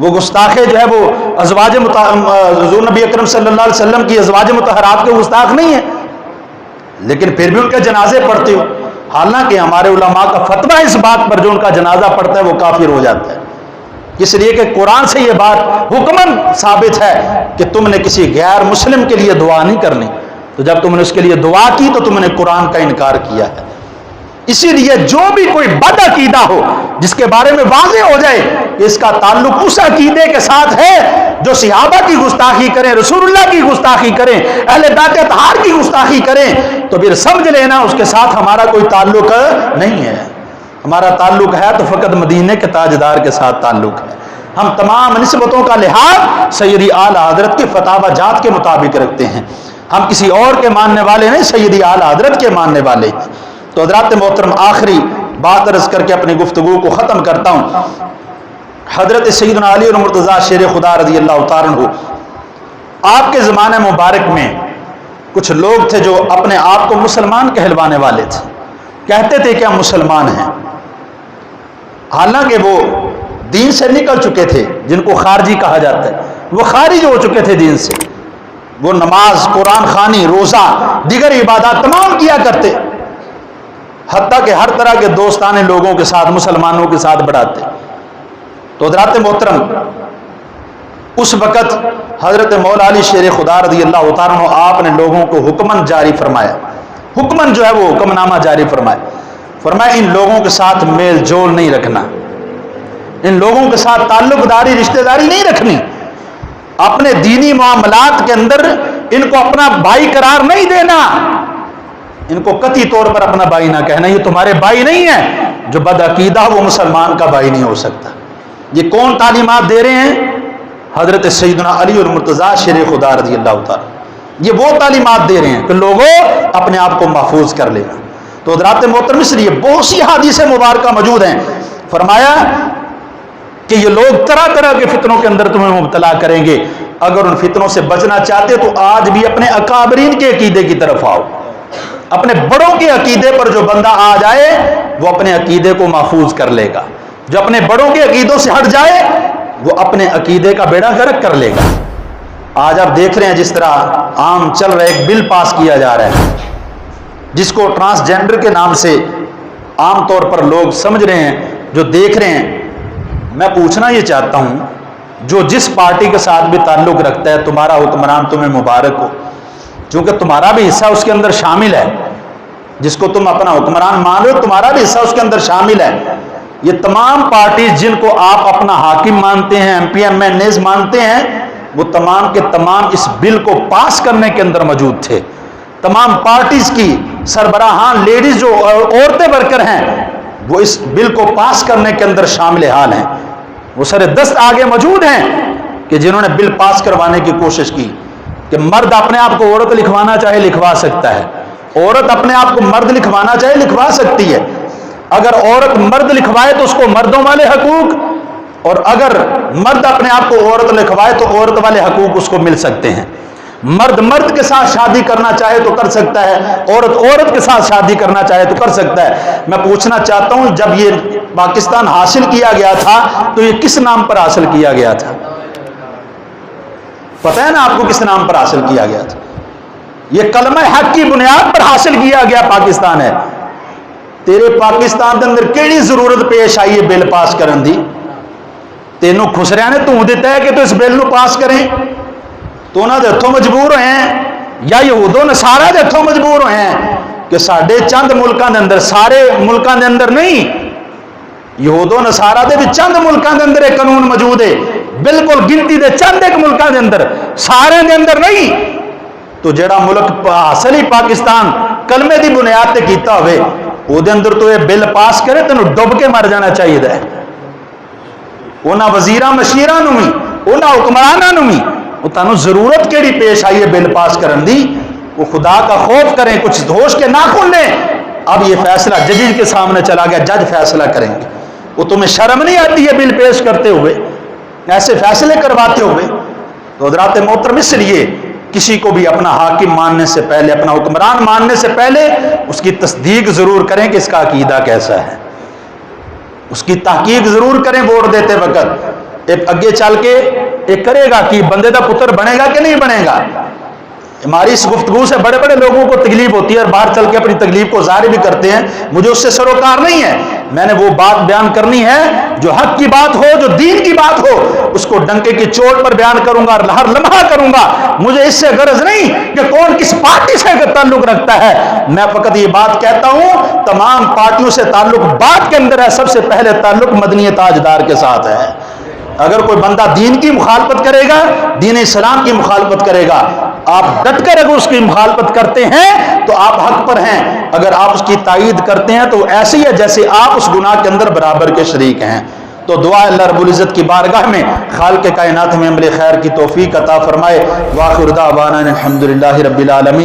وہ گستاخے جو ہے وہ ازواج حضور نبی اکرم صلی اللہ علیہ وسلم کی ازواج مطہرات کے گستاخ نہیں ہیں، لیکن پھر بھی ان کے جنازے پڑھتے ہو، حالانکہ ہمارے علماء کا فتویٰ اس بات پر جو ان کا جنازہ پڑھتا ہے وہ کافر ہو جاتا ہے، اس لیے کہ قرآن سے یہ بات حکماً ثابت ہے کہ تم نے کسی غیر مسلم کے لیے دعا نہیں کرنی، تو جب تم نے اس کے لیے دعا کی تو تم نے قرآن کا انکار کیا ہے۔ اسی لیے جو بھی کوئی بد عقیدہ ہو جس کے بارے میں واضح ہو جائے کہ اس کا تعلق اس عقیدے کے ساتھ ہے جو صحابہ کی گستاخی کریں، رسول اللہ کی گستاخی کریں، اہل بیت اطہار کی گستاخی کریں، تو پھر سمجھ لینا اس کے ساتھ ہمارا کوئی تعلق نہیں ہے۔ ہمارا تعلق ہے تو فقط مدینے کے تاجدار کے ساتھ تعلق ہے۔ ہم تمام نسبتوں کا لحاظ سیدی اعلی حضرت کے فتاوی جات کے مطابق رکھتے ہیں، ہم کسی اور کے ماننے والے نہیں، سیدی اعلی حضرت کے ماننے والے ہیں۔ تو حضرات محترم، آخری بات عرض کر کے اپنی گفتگو کو ختم کرتا ہوں۔ حضرت سیدنا علی المرتضیٰ شیر خدا رضی اللہ تعالیٰ عنہ، آپ کے زمانے مبارک میں کچھ لوگ تھے جو اپنے آپ کو مسلمان کہلوانے والے تھے، کہتے تھے کہ ہم مسلمان ہیں، حالانکہ وہ دین سے نکل چکے تھے، جن کو خارجی کہا جاتا ہے، وہ خارج ہو چکے تھے دین سے۔ وہ نماز، قرآن خوانی، روزہ، دیگر عبادات تمام کیا کرتے، حتیٰ کہ ہر طرح کے دوستانے لوگوں کے ساتھ، مسلمانوں کے ساتھ بڑھاتے۔ تو حضرات محترم، اس وقت حضرت مولا علی شیر خدا رضی اللہ تعالیٰ عنہ آپ نے لوگوں کو حکماً جاری فرمایا، حکماً جو ہے وہ حکم نامہ جاری فرمایا ان لوگوں کے ساتھ میل جول نہیں رکھنا، ان لوگوں کے ساتھ تعلق داری، رشتہ داری نہیں رکھنی، اپنے دینی معاملات کے اندر ان کو اپنا بھائی قرار نہیں دینا، ان کو قطعی طور پر اپنا بھائی نہ کہنا، یہ تمہارے بھائی نہیں ہیں، جو بد عقیدہ وہ مسلمان کا بھائی نہیں ہو سکتا۔ یہ کون تعلیمات دے رہے ہیں؟ حضرت سیدنا علی المرتضیٰ شیر خدا رضی اللہ تعالیٰ، یہ وہ تعلیمات دے رہے ہیں کہ لوگوں اپنے آپ کو محفوظ کر لینا۔ تو حضرات محترم، اس لیے بہت سی حدیث مبارکہ موجود ہیں، فرمایا کہ یہ لوگ طرح طرح کے فتنوں کے اندر تمہیں مبتلا کریں گے، اگر ان فتنوں سے بچنا چاہتے تو آج بھی اپنے اکابرین کے عقیدے کی طرف آؤ، اپنے بڑوں کے عقیدے پر جو بندہ آ جائے وہ اپنے عقیدے کو محفوظ کر لے گا، جو اپنے بڑوں کے عقیدوں سے ہٹ جائے وہ اپنے عقیدے کا بیڑا غرق کر لے گا۔ آج آپ دیکھ رہے ہیں جس طرح عام چل رہا ہے، ایک بل پاس کیا جا رہا ہے جس کو ٹرانسجینڈر کے نام سے عام طور پر لوگ سمجھ رہے ہیں، جو دیکھ رہے ہیں۔ میں پوچھنا یہ چاہتا ہوں، جو جس پارٹی کے ساتھ بھی تعلق رکھتا ہے، تمہارا حکمران تمہیں مبارک ہو، چونکہ تمہارا بھی حصہ اس کے اندر شامل ہے، جس کو تم اپنا حکمران مان رہے ہو تمہارا بھی حصہ اس کے اندر شامل ہے۔ یہ تمام پارٹیز جن کو آپ اپنا حاکم مانتے ہیں، M P M N As مانتے ہیں، وہ تمام کے تمام اس بل کو پاس کرنے کے اندر موجود تھے۔ تمام پارٹیز کی سربراہان، لیڈیز جو عورتیں ورکر ہیں، وہ اس بل کو پاس کرنے کے اندر شامل حال ہیں، وہ سر دست آگے موجود ہیں کہ جنہوں نے بل پاس کروانے کی کوشش کی کہ مرد اپنے آپ کو عورت لکھوانا چاہے لکھوا سکتا ہے، عورت اپنے آپ کو مرد لکھوانا چاہے لکھوا سکتی ہے، اگر عورت مرد لکھوائے تو اس کو مردوں والے حقوق، اور اگر مرد اپنے آپ کو عورت لکھوائے تو عورت والے حقوق اس کو مل سکتے ہیں۔ مرد مرد کے ساتھ شادی کرنا چاہے تو کر سکتا ہے، عورت عورت کے ساتھ شادی کرنا چاہے تو کر سکتا ہے۔ میں پوچھنا چاہتا ہوں، جب یہ پاکستان حاصل کیا گیا تھا تو یہ کس نام پر حاصل کیا گیا تھا؟ پتہ ہے نا آپ کو کس نام پر حاصل کیا گیا تھا؟ یہ کلمہ حق کی بنیاد پر حاصل کیا گیا پاکستان ہے۔ تیرے پاکستان کے اندر کیڑی ضرورت پیش آئی ہے بل پاس کرن دی؟ تینوں خسریا نے تو دیتا ہے کہ تو اس بل نو پاس کریں، تو انہوں دے ہتھوں مجبور ہوئے ہیں یا یہود و نصارا دے ہتھوں مجبور ہوئے ہیں کہ ساڈے چند ملکاں دے اندر، سارے ملکاں دے اندر نہیں، یہود و نصارا دے بھی چند ملکاں دے اندر ایک قانون موجود ہے، بالکل گنتی دے چند ایک ملکاں دے اندر، سارے دے اندر نہیں۔ تو جڑا ملک حاصل ہی پاکستان کلمے دی بنیاد تے کیتا ہوئے، وہ دے اندر تو یہ بل پاس کرے تینوں ڈب کے مر جانا چاہیے ہے۔ انہاں وزیراں مشیراں نوں بھی، انہاں حکمراناں نوں بھی وہ تانوں ضرورت کیڑی پیش آئی ہے بل پاس کرن دی؟ وہ خدا کا خوف کریں، کچھ ہوش کے ناخن لیں۔ اب یہ فیصلہ ججز کے سامنے چلا گیا، جج فیصلہ کریں گے۔ وہ تمہیں شرم نہیں آتی ہے بل پیش کرتے ہوئے، ایسے فیصلے کرواتے ہوئے؟ تو حضرات محترم، اس لیے کسی کو بھی اپنا حاکم ماننے سے پہلے، اپنا حکمران ماننے سے پہلے اس کی تصدیق ضرور کریں کہ اس کا عقیدہ کیسا ہے، اس کی تحقیق ضرور کریں ووٹ دیتے وقت۔ ایک اگے چل کے ایک کرے گا کہ بندے دا پتر بنے گا کہ نہیں بنے گا. ہماری اس گفتگو سے بڑے بڑے لوگوں کو تکلیف ہوتی ہے اور باہر چل کے اپنی تکلیف کو ظاہر بھی کرتے ہیں. مجھے اس سے سروکار نہیں ہے. میں نے وہ بات بیان کرنی ہے جو حق کی بات ہو, جو دین کی بات ہو, اس کو ڈنکے کی چوٹ پر بیان کروں گا اور ہر لمحہ کروں گا. مجھے اس سے غرض نہیں کہ کون کس پارٹی سے تعلق رکھتا ہے. میں فقط یہ بات کہتا ہوں تمام پارٹیوں سے تعلق بات کے اندر ہے, سب سے پہلے تعلق مدنی تاجدار کے ساتھ ہے. اگر کوئی بندہ دین کی مخالفت کرے گا, دین اسلام کی مخالفت کرے گا, آپ ڈٹ کر اگر اس کی مخالفت کرتے ہیں تو آپ حق پر ہیں. اگر آپ اس کی تائید کرتے ہیں تو ایسے ہی ہے جیسے آپ اس گناہ کے اندر برابر کے شریک ہیں. تو دعا اللہ رب العزت کی بارگاہ میں خالق کائنات میں عمل خیر کی توفیق عطا فرمائے. وآخر دعوانا الحمدللہ رب العالمین.